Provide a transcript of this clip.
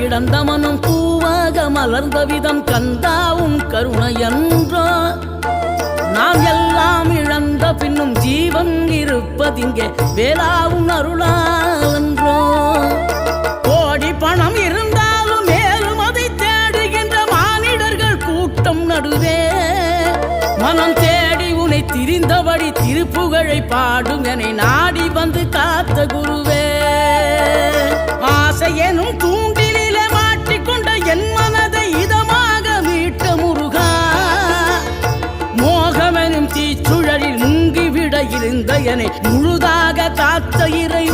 கிடந்த மனம் பூவாக மலர்ந்த விதம் கந்தாவும் கருணையன்றோ நாம் எல்லாம் இழந்த பின்னும் ஜீவன் இருப்பதிங்கே வேளாவும் அருளாவென்றோ கோடி பணம் இருந்தாலும் மேலும் அதை தேடுகின்ற மானிடர்கள் கூட்டம் நடுவே மனம் தேடி உனை திரிந்தபடி திருப்புகழை பாடும் என நாடி வந்து காத்த குருவே ஆசை எனும் தூண்டிலே மாட்டிக்கொண்ட என் மனதை இதமாக மீட்ட முருகா மோகமெனும் தீச்சுழலில் முங்கிவிட இருந்த என்னை முழுதாக காத்த இறை